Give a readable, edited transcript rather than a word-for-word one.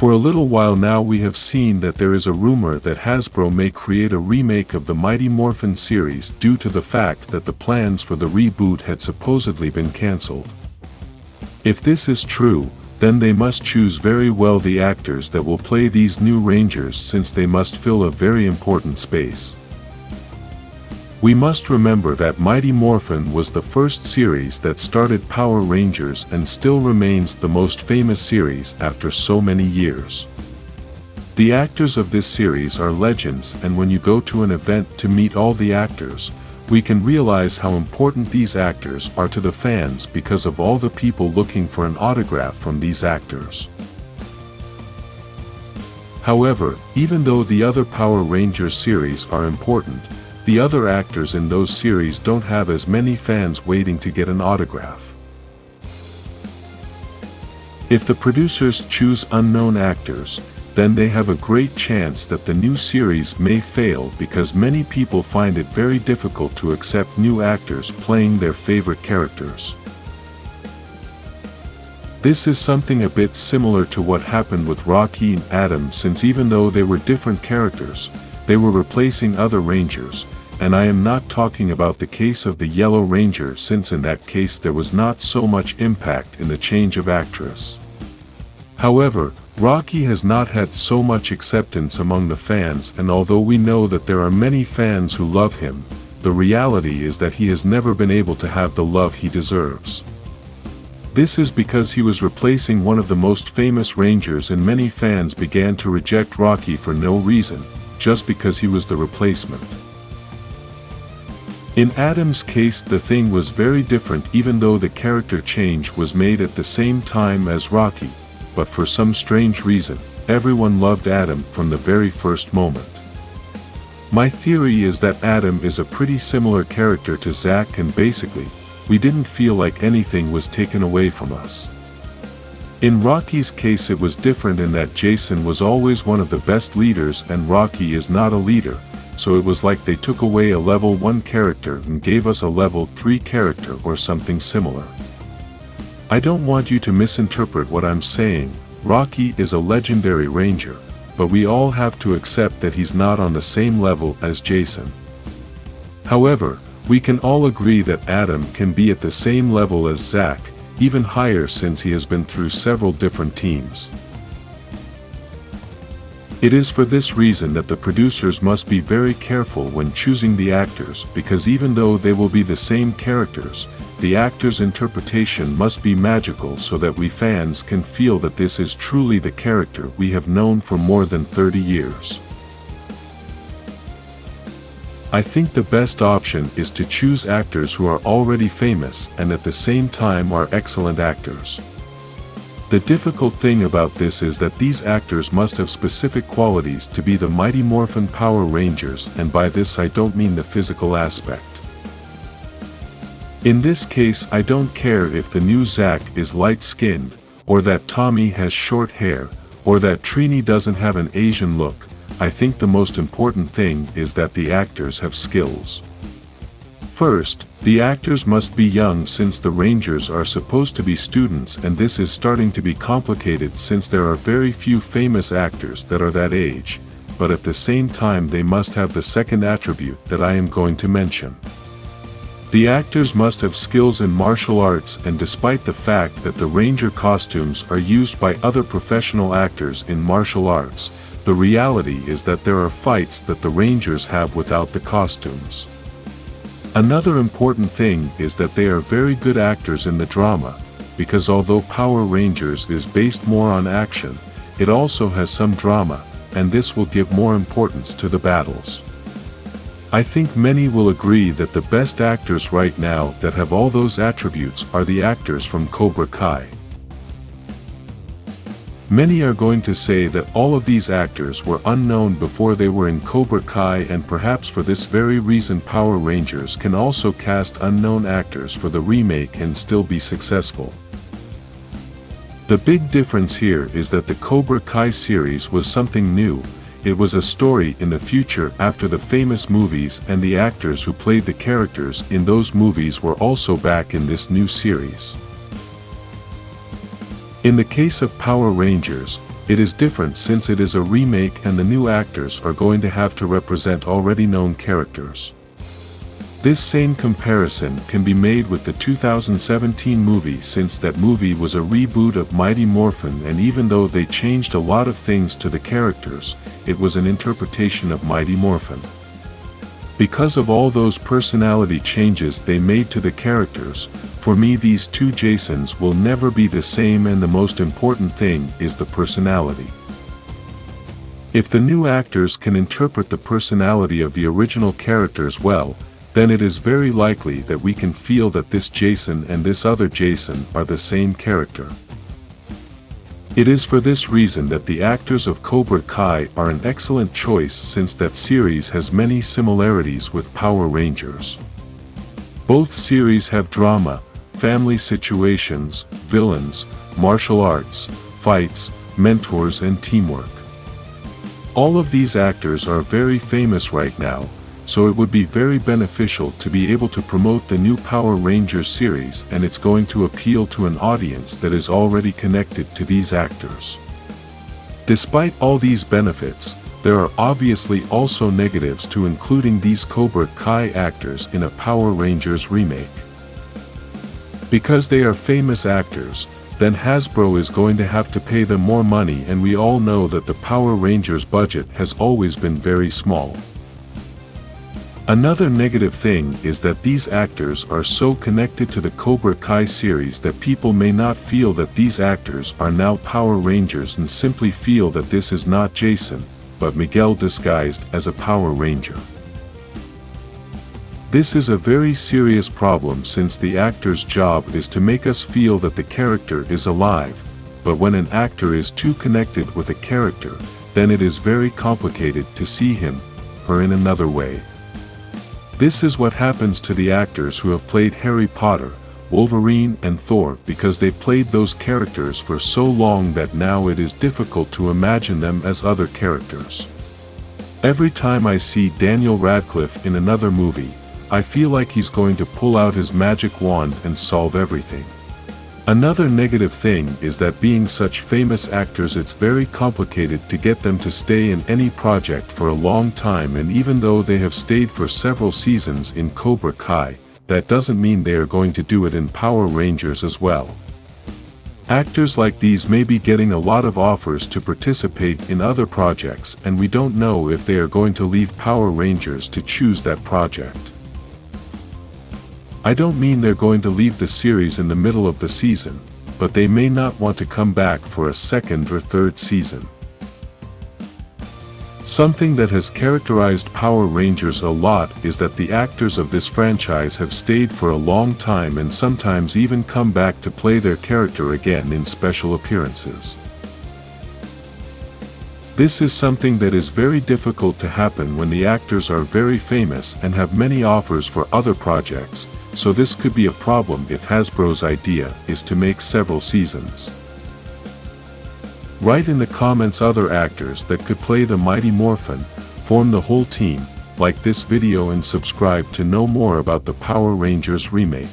For a little while now we have seen that there is a rumor that Hasbro may create a remake of the Mighty Morphin series due to the fact that the plans for the reboot had supposedly been cancelled. If this is true, then they must choose very well the actors that will play these new Rangers, since they must fill a very important space. We must remember that Mighty Morphin was the first series that started Power Rangers and still remains the most famous series after so many years. The actors of this series are legends, and when you go to an event to meet all the actors, we can realize how important these actors are to the fans because of all the people looking for an autograph from these actors. However, even though the other Power Rangers series are important, the other actors in those series don't have as many fans waiting to get an autograph. If the producers choose unknown actors, then they have a great chance that the new series may fail because many people find it very difficult to accept new actors playing their favorite characters. This is something a bit similar to what happened with Rocky and Adam, since even though they were different characters, they were replacing other Rangers, and I am not talking about the case of the Yellow Ranger, since in that case there was not so much impact in the change of actress. However, Rocky has not had so much acceptance among the fans, and although we know that there are many fans who love him, the reality is that he has never been able to have the love he deserves. This is because he was replacing one of the most famous Rangers, and many fans began to reject Rocky for no reason, just because he was the replacement. In Adam's case the thing was very different, even though the character change was made at the same time as Rocky, but for some strange reason, everyone loved Adam from the very first moment. My theory is that Adam is a pretty similar character to Zack, and basically, we didn't feel like anything was taken away from us. In Rocky's case it was different in that Jason was always one of the best leaders and Rocky is not a leader, so it was like they took away a level 1 character and gave us a level 3 character or something similar. I don't want you to misinterpret what I'm saying. Rocky is a legendary Ranger, but we all have to accept that he's not on the same level as Jason. However, we can all agree that Adam can be at the same level as Zack, even higher, since he has been through several different teams. It is for this reason that the producers must be very careful when choosing the actors, because even though they will be the same characters, the actor's interpretation must be magical so that we fans can feel that this is truly the character we have known for more than 30 years. I think the best option is to choose actors who are already famous and at the same time are excellent actors. The difficult thing about this is that these actors must have specific qualities to be the Mighty Morphin Power Rangers, and by this I don't mean the physical aspect. In this case I don't care if the new Zack is light-skinned, or that Tommy has short hair, or that Trini doesn't have an Asian look. I think the most important thing is that the actors have skills. First, the actors must be young, since the Rangers are supposed to be students, and this is starting to be complicated since there are very few famous actors that are that age, but at the same time they must have the second attribute that I am going to mention. The actors must have skills in martial arts, and despite the fact that the Ranger costumes are used by other professional actors in martial arts, the reality is that there are fights that the Rangers have without the costumes. Another important thing is that they are very good actors in the drama, because although Power Rangers is based more on action, it also has some drama, and this will give more importance to the battles. I think many will agree that the best actors right now that have all those attributes are the actors from Cobra Kai. Many are going to say that all of these actors were unknown before they were in Cobra Kai, and perhaps for this very reason Power Rangers can also cast unknown actors for the remake and still be successful. The big difference here is that the Cobra Kai series was something new. It was a story in the future after the famous movies, and the actors who played the characters in those movies were also back in this new series. In the case of Power Rangers, It is different since it is a remake and the new actors are going to have to represent already known characters. This same comparison can be made with the 2017 movie since that movie was a reboot of Mighty Morphin, and even though they changed a lot of things to the characters, it was an interpretation of Mighty Morphin. Because of all those personality changes they made to the characters, for me these two Jasons will never be the same, and the most important thing is the personality. If the new actors can interpret the personality of the original characters well, then it is very likely that we can feel that this Jason and this other Jason are the same character. It is for this reason that the actors of Cobra Kai are an excellent choice, since that series has many similarities with Power Rangers. Both series have drama, family situations, villains, martial arts, fights, mentors and teamwork. All of these actors are very famous right now, so it would be very beneficial to be able to promote the new Power Rangers series, and it's going to appeal to an audience that is already connected to these actors. Despite all these benefits, there are obviously also negatives to including these Cobra Kai actors in a Power Rangers remake. Because they are famous actors, then Hasbro is going to have to pay them more money, and we all know that the Power Rangers budget has always been very small. Another negative thing is that these actors are so connected to the Cobra Kai series that people may not feel that these actors are now Power Rangers and simply feel that this is not Jason, but Miguel disguised as a Power Ranger. This is a very serious problem, since the actor's job is to make us feel that the character is alive, but when an actor is too connected with a character, then it is very complicated to see him, her in another way. This is what happens to the actors who have played Harry Potter, Wolverine and Thor, because they played those characters for so long that now it is difficult to imagine them as other characters. Every time I see Daniel Radcliffe in another movie, I feel like he's going to pull out his magic wand and solve everything. Another negative thing is that being such famous actors, it's very complicated to get them to stay in any project for a long time, and even though they have stayed for several seasons in Cobra Kai, that doesn't mean they are going to do it in Power Rangers as well. Actors like these may be getting a lot of offers to participate in other projects, and we don't know if they are going to leave Power Rangers to choose that project. I don't mean they're going to leave the series in the middle of the season, but they may not want to come back for a second or third season. Something that has characterized Power Rangers a lot is that the actors of this franchise have stayed for a long time and sometimes even come back to play their character again in special appearances. This is something that is very difficult to happen when the actors are very famous and have many offers for other projects, so this could be a problem if Hasbro's idea is to make several seasons. Write in the comments other actors that could play the Mighty Morphin, form the whole team, like this video and subscribe to know more about the Power Rangers remake.